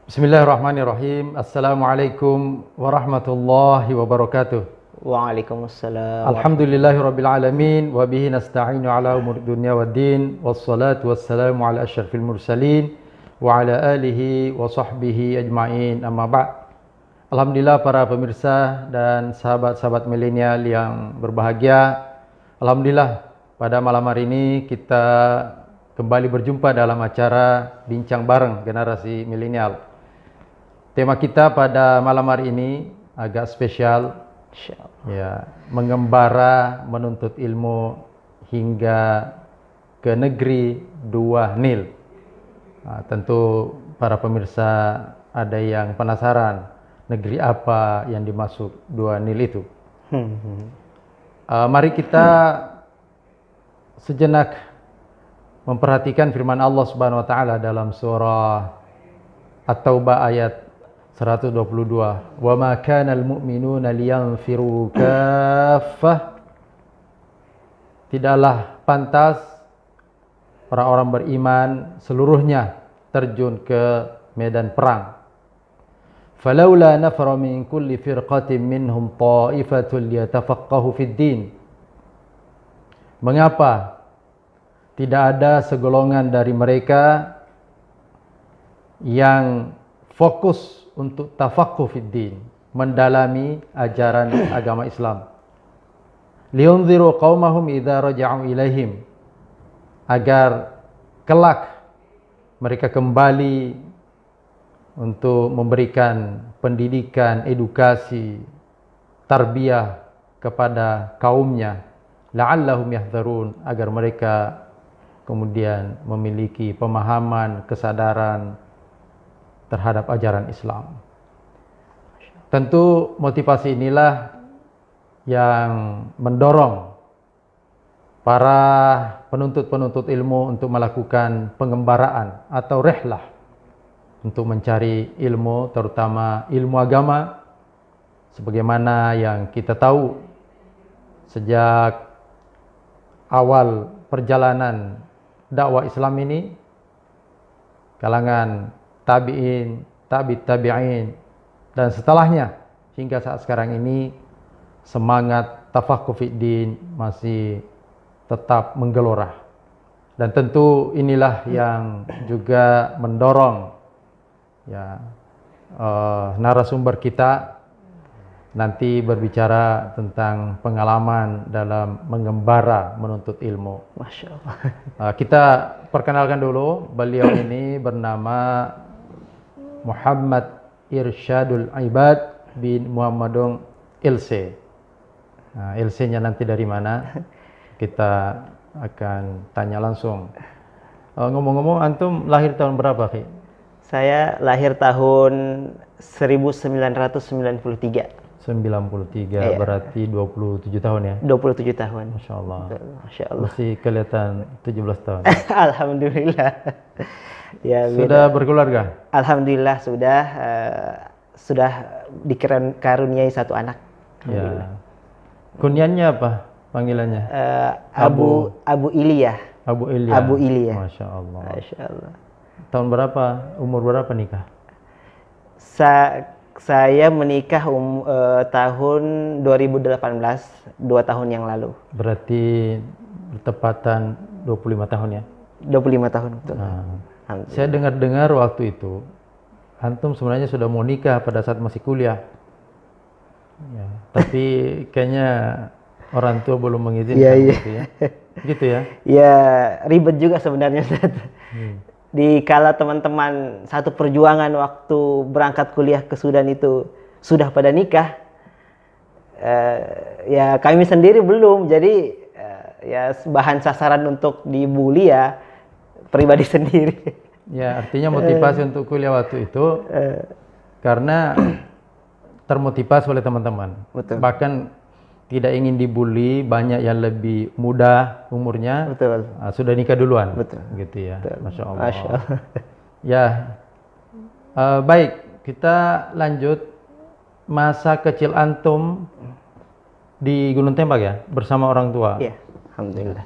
Bismillahirrahmanirrahim. Assalamualaikum warahmatullahi wabarakatuh. Waalaikumsalam Alhamdulillahirabbil alamin wa bihi nasta'inu ala umuri dunya waddin wassalatu wassalamu ala asyrafil mursalin wa ala alihi wa sahbihi ajmain. Amma ba'd. Alhamdulillah para pemirsa dan sahabat-sahabat milenial yang berbahagia. Alhamdulillah pada malam hari ini kita kembali berjumpa dalam acara Bincang Bareng Generasi Milenial. Tema kita pada malam hari ini agak spesial, ya, mengembara menuntut ilmu hingga ke negeri dua Nil. Tentu para pemirsa ada yang penasaran negeri apa yang dimaksud dua Nil itu. Mari kita sejenak memperhatikan firman Allah Subhanahu wa taala dalam surah At-Taubah ayat 122. Wa ma kana al-mu'minuna liyanfiru kaffah. Tidaklah pantas orang-orang beriman seluruhnya terjun ke medan perang. Falaula nafara min kulli firqatin minhum ta'ifatun liyatafaqahu fid din. Mengapa tidak ada segolongan dari mereka yang fokus untuk tafaqquh fid din, mendalami ajaran agama Islam. Liunziru qaumahum idza raja'u ilaihim, agar kelak mereka kembali untuk memberikan pendidikan, edukasi, tarbiyah kepada kaumnya, la'allahum yahdharun, agar mereka kemudian memiliki pemahaman, kesadaran terhadap ajaran Islam. Tentu motivasi inilah yang mendorong para penuntut-penuntut ilmu untuk melakukan pengembaraan atau rihlah untuk mencari ilmu, terutama ilmu agama. Sebagaimana yang kita tahu, sejak awal perjalanan dakwah Islam ini, kalangan tabi'in, tabi'in, dan setelahnya hingga saat sekarang ini semangat tafaqquh fid din masih tetap menggelora. Dan tentu inilah yang juga mendorong, ya, narasumber kita nanti berbicara tentang pengalaman dalam mengembara menuntut ilmu. Masya Allah. Kita perkenalkan dulu, beliau ini bernama Muhammad Irsyadul Ibad bin Muhammadung Ilse. Ilse-nya nanti dari mana? Kita akan tanya langsung. Ngomong-ngomong, antum lahir tahun berapa, Ki? Saya lahir tahun 1993. 93, Iya. berarti 27 tahun ya? 27 tahun. Masya Allah. Masya Allah. Masih kelihatan 17 tahun. Alhamdulillah. Ya, Sudah berkeluarga? Alhamdulillah sudah dikaruniai satu anak. Ya. Kunyannya apa panggilannya? Abu Iliyah. Abu Ilya. Abu Ilya. Masya Allah. Masya Allah. Tahun berapa? Umur berapa nikah? Saya menikah tahun 2018, 2 tahun yang lalu. Berarti bertepatan 25 tahun ya? 25 tahun, betul. Saya dengar-dengar waktu itu antum sebenarnya sudah mau nikah pada saat masih kuliah. Ya, tapi kayaknya orang tua belum mengizinkan. Gitu ya. Gitu ya? Ya, ribet juga sebenarnya. Di kala teman-teman satu perjuangan waktu berangkat kuliah ke Sudan itu sudah pada nikah, ya kami sendiri belum. Jadi ya bahan sasaran untuk dibully ya pribadi sendiri. Ya, artinya motivasi untuk kuliah waktu itu karena termotivasi oleh teman-teman. Betul. Bahkan tidak ingin dibully, banyak yang lebih muda umurnya. Betul. Sudah nikah duluan. Betul. Gitu ya. Betul. Masya Allah. Masya Allah. Ya, baik, kita lanjut. Masa kecil antum di Gunung Tembak ya, bersama orang tua. Iya, alhamdulillah.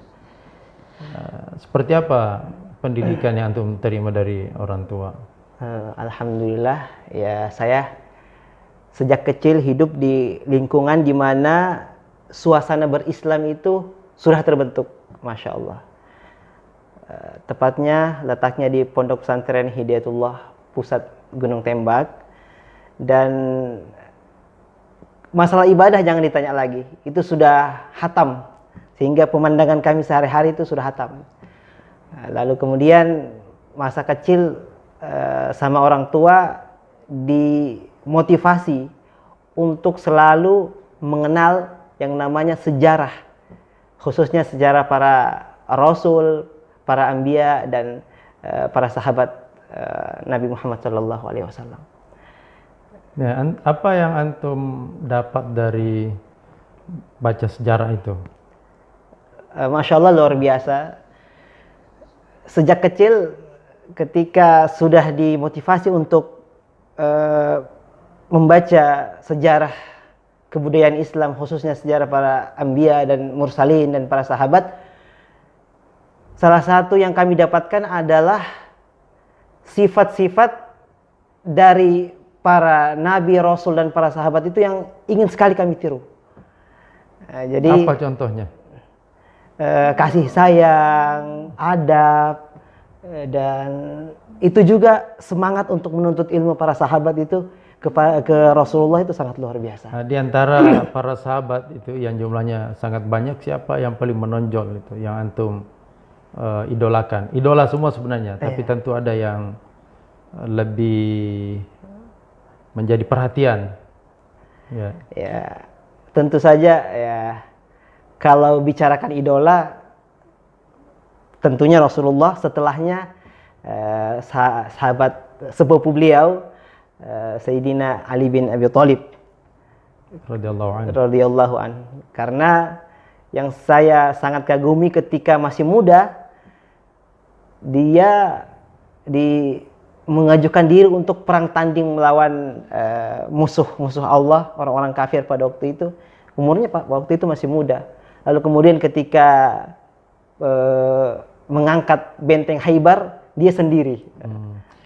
Seperti apa pendidikan yang antum terima dari orang tua? Alhamdulillah, ya saya sejak kecil hidup di lingkungan di mana suasana berislam itu sudah terbentuk, Masya Allah. Tepatnya letaknya di Pondok Pesantren Hidayatullah Pusat Gunung Tembak, dan masalah ibadah jangan ditanya lagi, itu sudah hatam, sehingga pemandangan kami sehari-hari itu sudah hatam. Lalu kemudian masa kecil sama orang tua dimotivasi untuk selalu mengenal yang namanya sejarah, khususnya sejarah para rasul, para anbiya, dan para sahabat Nabi Muhammad SAW. Ya, apa yang antum dapat dari baca sejarah itu? Masya Allah, luar biasa. Sejak kecil ketika sudah dimotivasi untuk membaca sejarah kebudayaan Islam, khususnya sejarah para anbiya dan mursalin dan para sahabat, salah satu yang kami dapatkan adalah sifat-sifat dari para nabi, rasul, dan para sahabat itu yang ingin sekali kami tiru. Jadi apa contohnya? Kasih sayang, adab, dan itu juga semangat untuk menuntut ilmu para sahabat itu ke Rasulullah itu sangat luar biasa. Nah, di antara para sahabat itu yang jumlahnya sangat banyak, siapa yang paling menonjol itu, yang antum idolakan? Idola semua sebenarnya, tapi tentu ada yang lebih menjadi perhatian. Ya, tentu saja ya. Kalau bicarakan idola, tentunya Rasulullah, setelahnya sahabat sepupu beliau, Sayyidina Ali bin Abi Thalib radhiyallahu anhu. Karena yang saya sangat kagumi ketika masih muda, dia mengajukan diri untuk perang tanding melawan musuh Allah, orang-orang kafir pada waktu itu. Umurnya waktu itu masih muda. Lalu kemudian ketika mengangkat benteng Khaybar, dia sendiri.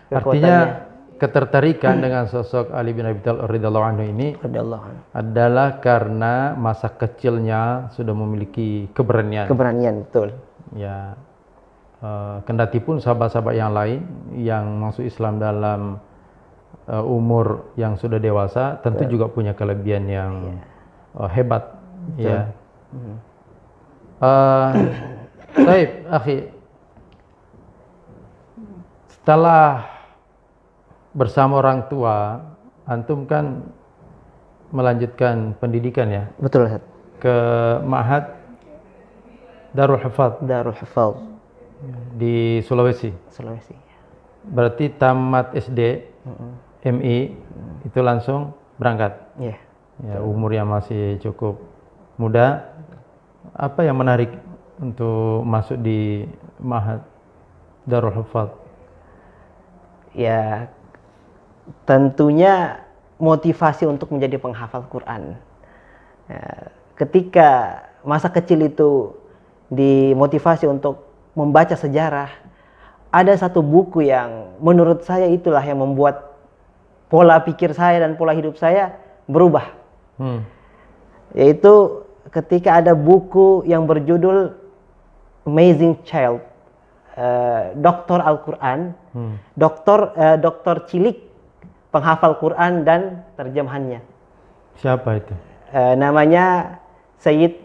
Artinya ketertarikan dengan sosok Ali bin Abi Thalib radhiyallahu anhu ini adalah karena masa kecilnya sudah memiliki keberanian. Keberanian, betul. Ya, kendati pun sahabat-sahabat yang lain yang masuk Islam dalam umur yang sudah dewasa tentu juga punya kelebihan yang hebat. Ya. Baik, akhi. Setelah bersama orang tua, antum kan melanjutkan pendidikan ya? Betul, Ustaz. Ke Ma'had Darul Hifadz. Darul Hifadz di Sulawesi. Berarti tamat SD, MI itu langsung berangkat. Iya. Ya, umur yang masih cukup muda. Apa yang menarik untuk masuk di Ma'had Darul Hifadz? Ya, tentunya motivasi untuk menjadi penghafal Quran. Ya, ketika masa kecil itu dimotivasi untuk membaca sejarah, ada satu buku yang menurut saya itulah yang membuat pola pikir saya dan pola hidup saya berubah. Yaitu ketika ada buku yang berjudul Amazing Child, Doktor Al-Quran, doktor cilik penghafal Quran dan terjemahannya. Siapa itu? Namanya Sayyid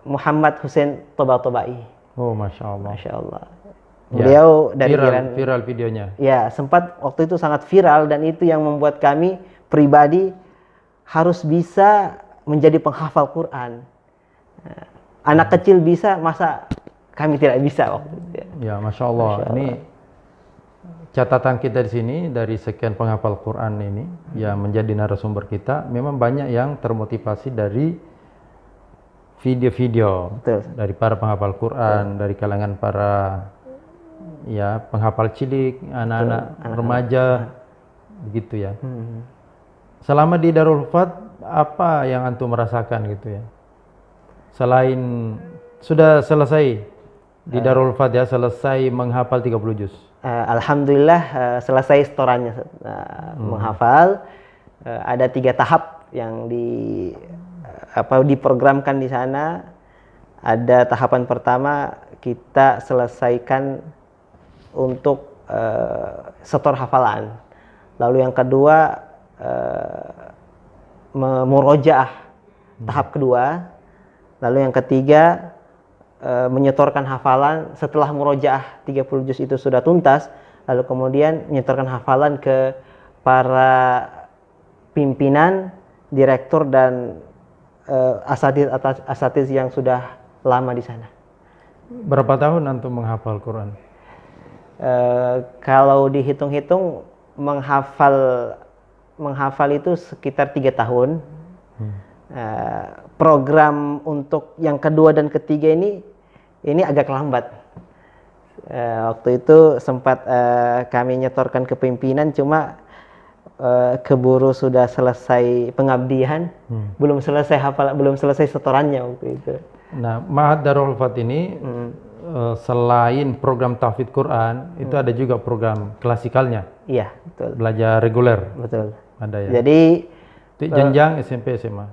Muhammad Hussein Tabatabai. Oh, Masya Allah. Masya Allah. Beliau dari Iran. Viral videonya. Ya, sempat waktu itu sangat viral, dan itu yang membuat kami pribadi harus bisa menjadi penghafal Quran. Anak kecil bisa, masa kami tidak bisa waktu itu? Ya, Masya Allah. Ini catatan kita di sini dari sekian penghafal Quran ini yang menjadi narasumber kita, memang banyak yang termotivasi dari video-video dari para penghafal Quran, dari kalangan para penghafal cilik, anak-anak remaja, begitu ya. Selama di Darul Hifadz, apa yang antum merasakan gitu ya? Selain sudah selesai di Darul Fatihah selesai menghafal 30 juz? Alhamdulillah selesai setorannya menghafal. Ada 3 tahap yang diprogramkan di sana. Ada tahapan pertama kita selesaikan untuk setor hafalan. Lalu yang kedua murojaah tahap kedua. Lalu yang ketiga menyetorkan hafalan. Setelah murojaah 30 juz itu sudah tuntas, lalu kemudian menyetorkan hafalan ke para pimpinan, direktur dan asatiz yang sudah lama di sana. Berapa tahun antum menghafal Quran? Kalau dihitung-hitung menghafal itu sekitar 3 tahun. Program untuk yang kedua dan ketiga ini agak lambat. Waktu itu sempat kami nyetorkan ke pimpinan, cuma keburu sudah selesai pengabdian, belum selesai setorannya waktu itu. Nah, Ma'had Darul Fatihah ini selain program tahfidz Quran, itu ada juga program klasikalnya. Iya, betul. Belajar reguler. Betul. Ada ya. Jadi jenjang SMP SMA.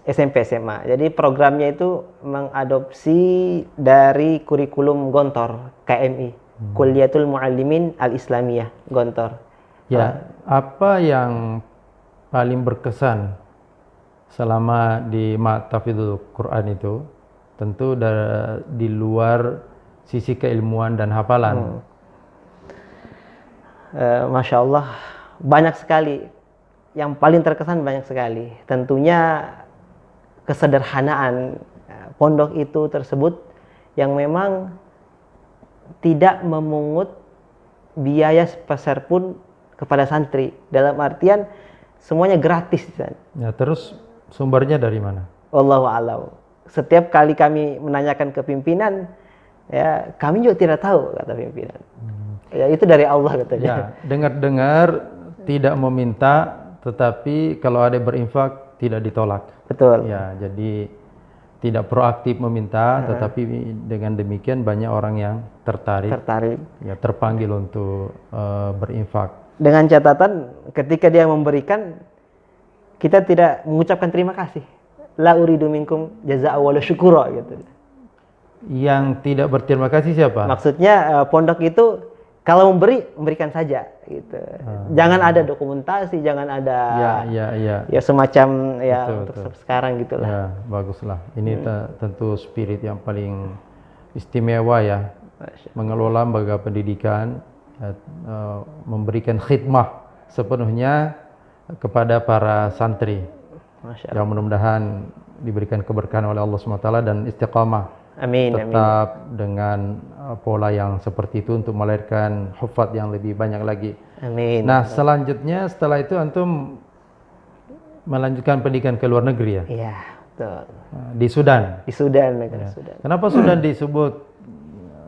SMP SMA. Jadi programnya itu mengadopsi dari kurikulum Gontor KMI, Kulliyatul Muallimin Al-Islamiyah Gontor. Ya, apa yang paling berkesan selama di Ma'had Tahfidzul Quran itu? Tentu di luar sisi keilmuan dan hafalan. Masya Allah, banyak sekali. Yang paling terkesan banyak sekali. Tentunya kesederhanaan pondok itu tersebut yang memang tidak memungut biaya sepeser pun kepada santri. Dalam artian semuanya gratis. Ya, terus sumbernya dari mana? Wallahu a'lam. Setiap kali kami menanyakan ke pimpinan, ya kami juga tidak tahu, kata pimpinan. Ya itu dari Allah katanya. Ya, dengar-dengar tidak meminta, tetapi kalau ada berinfak tidak ditolak. Betul. Ya, jadi tidak proaktif meminta, tetapi dengan demikian banyak orang yang tertarik. Ya, terpanggil untuk berinfak. Dengan catatan ketika dia memberikan, kita tidak mengucapkan terima kasih. La uridu minkum jazaa'a wala syukura gitu. Yang tidak berterima kasih siapa? Maksudnya pondok itu kalau memberikan saja gitu. Jangan ada dokumentasi, jangan ada ya semacam ya betul, untuk betul. Sekarang gitulah. Ya, baguslah. Ini tentu spirit yang paling istimewa ya. Mengelola lembaga pendidikan, memberikan khidmah sepenuhnya kepada para santri. Yang mudah-mudahan diberikan keberkahan oleh Allah SWT dan istiqamah. Amin. Tetap dengan pola yang seperti itu untuk melahirkan hufaz yang lebih banyak lagi. Amin. Nah, selanjutnya setelah itu antum melanjutkan pendidikan ke luar negeri ya? Iya, betul. Di Sudan. Di Sudan, negara Sudan. Kenapa Sudan disebut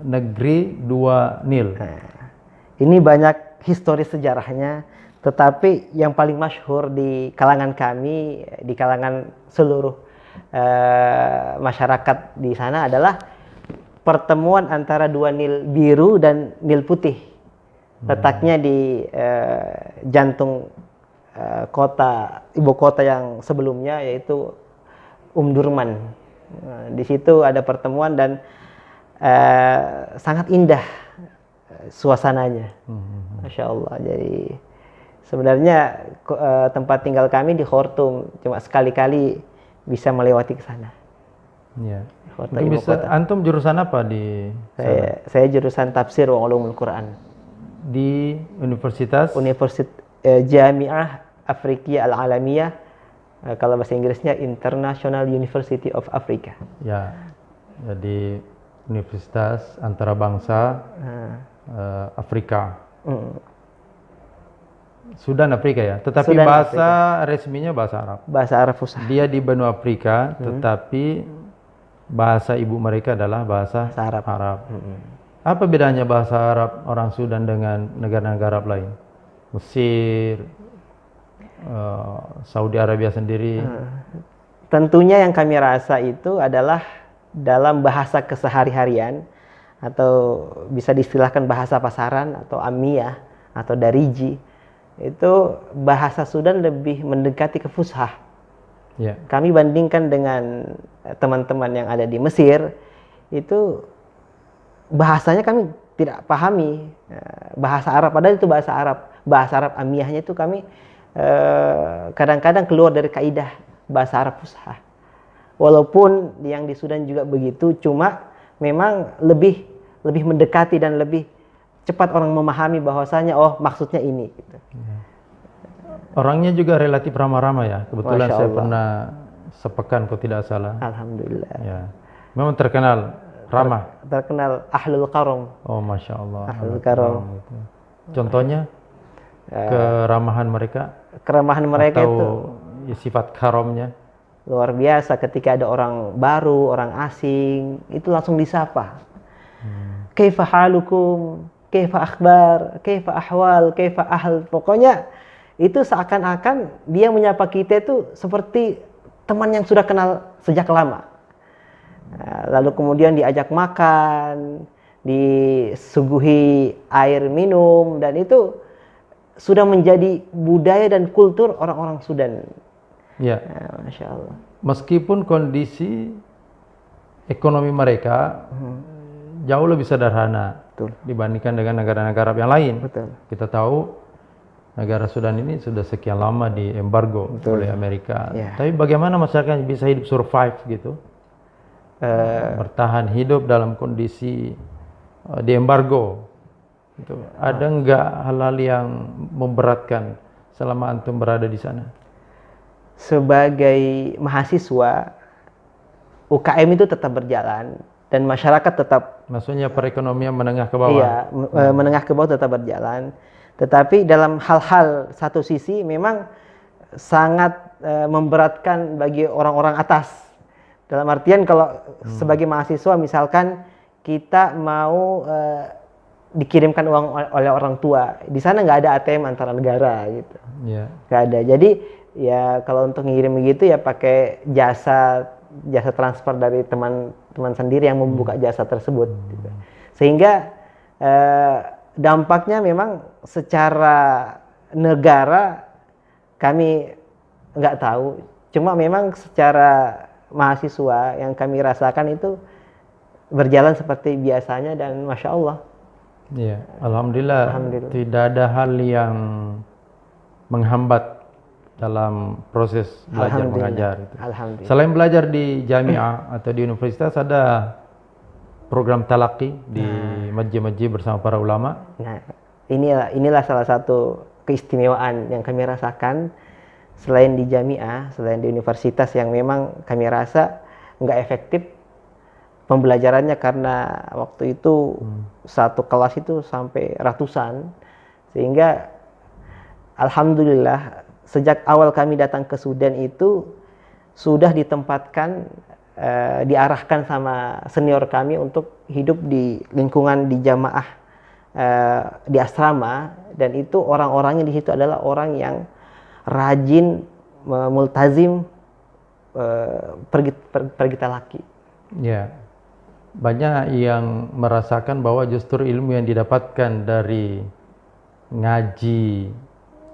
negeri 2 Nil? Ini banyak historis sejarahnya, tetapi yang paling masyhur di kalangan kami, di kalangan seluruh masyarakat di sana adalah pertemuan antara 2 Nil biru dan Nil putih. Letaknya di jantung ibu kota yang sebelumnya, yaitu Durman. Di situ ada pertemuan dan sangat indah suasananya. Masya Allah. Jadi sebenarnya tempat tinggal kami di Khartoum, cuma sekali-kali bisa melewati ke sana. Ya. Antum jurusan apa di sana? Saya jurusan tafsir wa ulumul Quran. Di Universitas Jami'ah Afrikiyah Al-Alamiyah, kalau bahasa Inggrisnya International University of Africa. Ya. Jadi Universitas Antarabangsa Afrika. Sudan Afrika ya, tetapi Sudan, bahasa Afrika. Resminya bahasa Arab. Bahasa Arab Fusha. Dia di benua Afrika, tetapi bahasa ibu mereka adalah bahasa Arab. Apa bedanya bahasa Arab orang Sudan dengan negara-negara Arab lain? Mesir, Saudi Arabia sendiri. Tentunya yang kami rasa itu adalah dalam bahasa kesehari-harian atau bisa diistilahkan bahasa pasaran atau amiyah atau dariji, itu bahasa Sudan lebih mendekati ke fushah. Ya. Kami bandingkan dengan teman-teman yang ada di Mesir, itu bahasanya kami tidak pahami, bahasa Arab, padahal itu bahasa Arab. Bahasa Arab amiyahnya itu kami kadang-kadang keluar dari kaidah bahasa Arab fushah. Walaupun yang di Sudan juga begitu, cuma memang lebih mendekati dan lebih cepat orang memahami bahwasanya oh maksudnya ini gitu. Orangnya juga relatif ramah-ramah ya. Kebetulan Masya saya Allah. pernah sepekan kalau tidak salah. Alhamdulillah. Ya. Memang terkenal ramah. Terkenal ahlul karom. Oh, Masya Allah. Ahlul karom. Gitu. Contohnya keramahan mereka Keramahan mereka atau itu sifat karomnya. luar biasa. Ketika ada orang baru, orang asing, itu langsung disapa. Kaifa halukum, kaifa akhbar, kaifa ahwal, kaifa ahl. Pokoknya itu seakan-akan dia menyapa kita itu seperti teman yang sudah kenal sejak lama. Lalu kemudian diajak makan, disuguhi air minum, dan itu sudah menjadi budaya dan kultur orang-orang Sudan. Ya. Masya Allah. Meskipun kondisi ekonomi mereka jauh lebih sederhana Betul. dibandingkan dengan negara-negara Arab yang lain. Betul. Kita tahu negara Sudan ini sudah sekian lama di embargo oleh Amerika. Ya. Tapi bagaimana masyarakat bisa hidup survive gitu? Bertahan hidup dalam kondisi di embargo. Gitu. Ada nggak hal-hal yang memberatkan selama antum berada di sana? Sebagai mahasiswa, UKM itu tetap berjalan dan masyarakat tetap, Maksudnya perekonomian menengah ke bawah. iya, menengah ke bawah tetap berjalan. Tetapi dalam hal-hal satu sisi memang sangat memberatkan bagi orang-orang atas. Dalam artian kalau sebagai mahasiswa misalkan kita mau dikirimkan uang oleh orang tua, di sana nggak ada ATM antara negara gitu, Ya. nggak ada. Jadi ya kalau untuk ngirim begitu ya pakai jasa transfer dari teman sendiri yang membuka jasa tersebut. Gitu. Sehingga dampaknya memang secara negara kami nggak tahu. Cuma memang secara mahasiswa yang kami rasakan itu berjalan seperti biasanya dan Masya Allah. Ya, Alhamdulillah, Alhamdulillah. tidak ada hal yang menghambat dalam proses belajar mengajar itu. Alhamdulillah. Selain belajar di jamiah atau di universitas, ada program talaqi di masjid-masjid bersama para ulama. Nah, inilah salah satu keistimewaan yang kami rasakan. Selain di jamiah, selain di universitas yang memang kami rasa nggak efektif pembelajarannya karena waktu itu satu kelas itu sampai ratusan, sehingga alhamdulillah sejak awal kami datang ke Sudan itu sudah ditempatkan, diarahkan sama senior kami untuk hidup di lingkungan di jamaah, di asrama, dan itu orang-orangnya di situ adalah orang yang rajin, multazim, pergi talaki. Ya, banyak yang merasakan bahwa justru ilmu yang didapatkan dari ngaji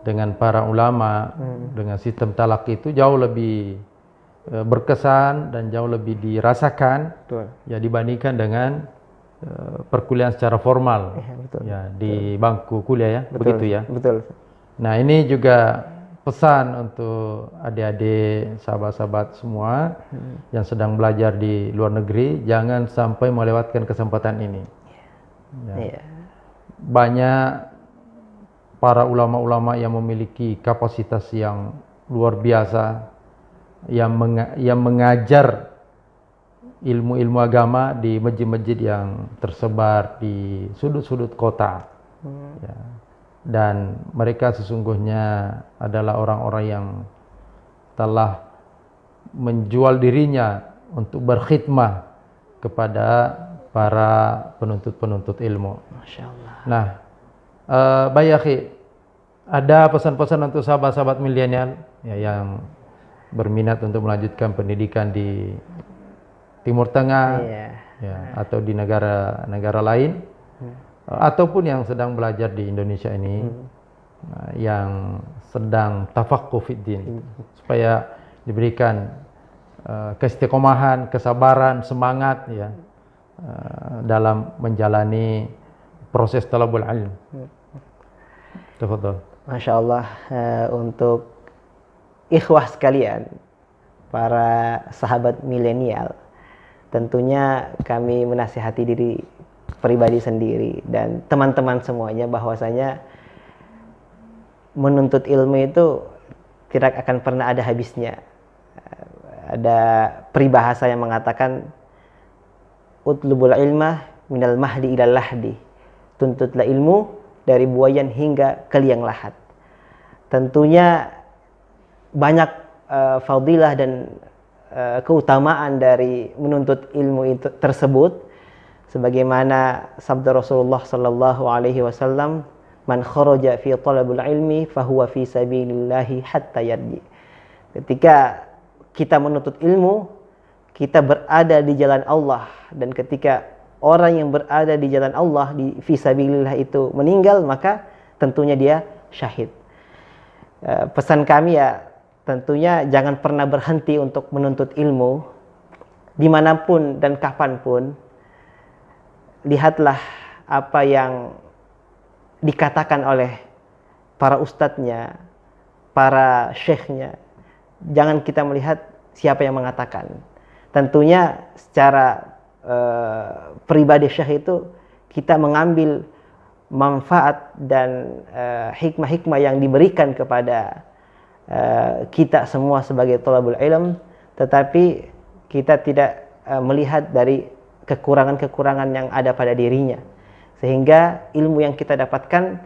dengan para ulama, dengan sistem talaki itu jauh lebih berkesan dan jauh lebih dirasakan. Betul. Ya, dibandingkan dengan perkuliahan secara formal. Ya, betul. Ya, di bangku kuliah ya, Betul. begitu ya. Betul. Nah, ini juga pesan untuk adik-adik, sahabat-sahabat semua yang sedang belajar di luar negeri, jangan sampai melewatkan kesempatan ini. Ya. Iya. Banyak para ulama-ulama yang memiliki kapasitas yang luar biasa, yang mengajar ilmu-ilmu agama di masjid-masjid yang tersebar di sudut-sudut kota. Ya. Dan mereka sesungguhnya adalah orang-orang yang telah menjual dirinya untuk berkhidmah kepada para penuntut-penuntut ilmu. Masya Allah. Nah, Baik akhi, ada pesan-pesan untuk sahabat-sahabat milenial ya, yang berminat untuk melanjutkan pendidikan di Timur Tengah, Iya. ya, atau di negara-negara lain, ataupun yang sedang belajar di Indonesia ini, yang sedang tafaqquh fid din, supaya diberikan keistiqomahan, kesabaran, semangat ya dalam menjalani proses talabul ilm. Tafadhal. Masya Allah, untuk ikhwah sekalian, para sahabat milenial, tentunya kami menasihati diri pribadi sendiri dan teman-teman semuanya bahwasanya menuntut ilmu itu tidak akan pernah ada habisnya. Ada peribahasa yang mengatakan utlubul ilmah minal mahdi ilal lahdi. Tuntutlah ilmu dari buayan hingga ke liang lahat. Tentunya banyak fadilah dan keutamaan dari menuntut ilmu itu tersebut, sebagaimana sabda Rasulullah sallallahu alaihi wasallam, man kharaja fi talabul ilmi fahuwa fi sabilillahi hatta yarji. Ketika kita menuntut ilmu, kita berada di jalan Allah, dan ketika orang yang berada di jalan Allah di fi sabilillah itu meninggal, maka tentunya dia syahid. Pesan kami ya, tentunya jangan pernah berhenti untuk menuntut ilmu dimanapun dan kapanpun. Lihatlah apa yang dikatakan oleh para ustadznya, para syekhnya. Jangan kita melihat siapa yang mengatakan. Tentunya secara pribadi syekh itu kita mengambil manfaat dan hikmah-hikmah yang diberikan kepada kita semua sebagai thalabul ilm, tetapi kita tidak melihat dari kekurangan-kekurangan yang ada pada dirinya, sehingga ilmu yang kita dapatkan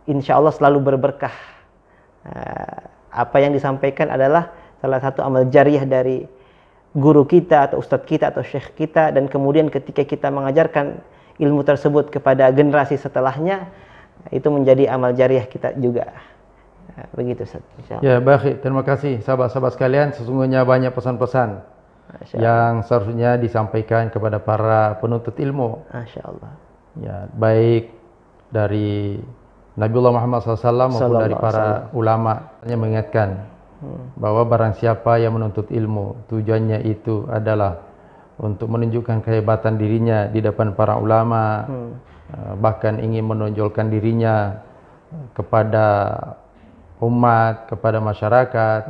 insya Allah selalu berberkah. Apa yang disampaikan adalah salah satu amal jariah dari guru kita atau ustadz kita atau syekh kita, dan kemudian ketika kita mengajarkan ilmu tersebut kepada generasi setelahnya, itu menjadi amal jariah kita juga. Begitu Ustaz. Ya, baik. Terima kasih sahabat-sahabat sekalian. Sesungguhnya banyak pesan-pesan yang seharusnya disampaikan kepada para penuntut ilmu. Masya Allah. Ya, baik dari Nabiullah Muhammad SAW maupun dari para ulama, hanya mengingatkan bahwa barang siapa yang menuntut ilmu, tujuannya itu adalah untuk menunjukkan kehebatan dirinya di depan para ulama, bahkan ingin menonjolkan dirinya kepada umat, kepada masyarakat,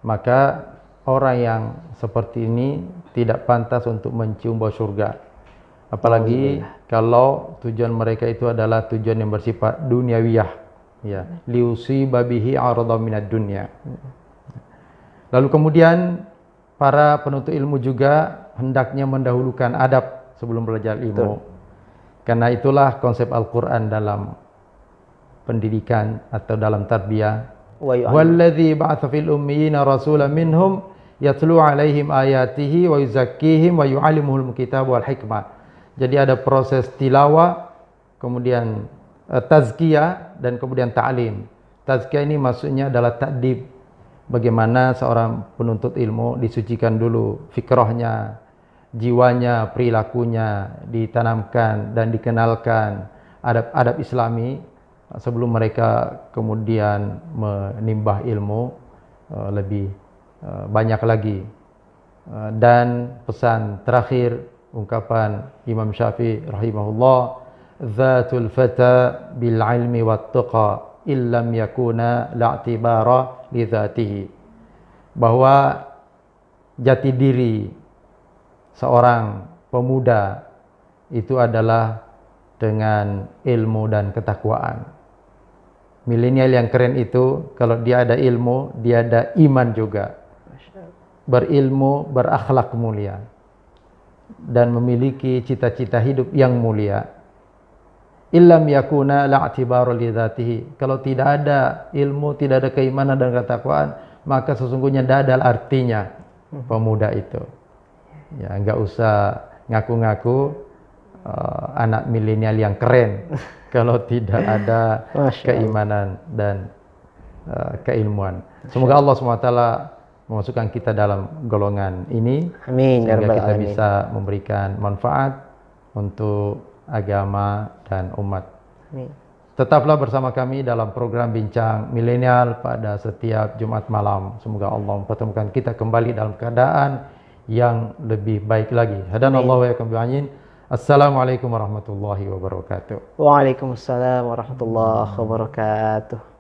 maka orang yang seperti ini tidak pantas untuk mencium bau surga. Apalagi kalau tujuan mereka itu adalah tujuan yang bersifat duniawiyah, ya, liusiba bihi 'aradan minad dunya. Lalu kemudian para penuntut ilmu juga hendaknya mendahulukan adab sebelum belajar ilmu. Karena itulah konsep Al-Qur'an dalam pendidikan atau dalam tarbiyah. Walladzi ba'atsa fil ummiyina rasulan minhum yatlu 'alaihim ayatihi wa yuzakkihim wa yu'allimuhumul kitaba wal hikmah. Jadi ada proses tilawah, kemudian tazkiyah, dan kemudian ta'lim. Tazkiyah ini maksudnya adalah ta'dib. Bagaimana seorang penuntut ilmu disucikan dulu fikrahnya, jiwanya, perilakunya, ditanamkan dan dikenalkan adab-adab Islami sebelum mereka kemudian menimbah ilmu lebih banyak lagi. Dan pesan terakhir, ungkapan Imam Syafi'i rahimahullah, "Dzatul fata bil ilmi wat tuqa illam yakuna la'tibara li dzatihi." Bahwa jati diri seorang pemuda itu adalah dengan ilmu dan ketakwaan. Milenial yang keren itu kalau dia ada ilmu, dia ada iman juga. Berilmu, berakhlak mulia, dan memiliki cita-cita hidup yang mulia. Illam yakuna la'tibaru li dzatihi. Kalau tidak ada ilmu, tidak ada keimanan dan ketakwaan, maka sesungguhnya tidak ada artinya pemuda itu. Ya, enggak usah ngaku-ngaku anak milenial yang keren kalau tidak ada keimanan dan keilmuan. Semoga Allah SWT memasukkan kita dalam golongan ini, Amin ya sehingga rabbal kita alamin. bisa memberikan manfaat untuk agama dan umat. Amin. Tetaplah bersama kami dalam program Bincang Milenial pada setiap Jumat malam. Semoga Allah mempertemukan kita kembali dalam keadaan yang lebih baik lagi. Hadanallahu wa iyyakum ajmain. Assalamualaikum warahmatullahi wabarakatuh. Waalaikumsalam warahmatullahi wabarakatuh.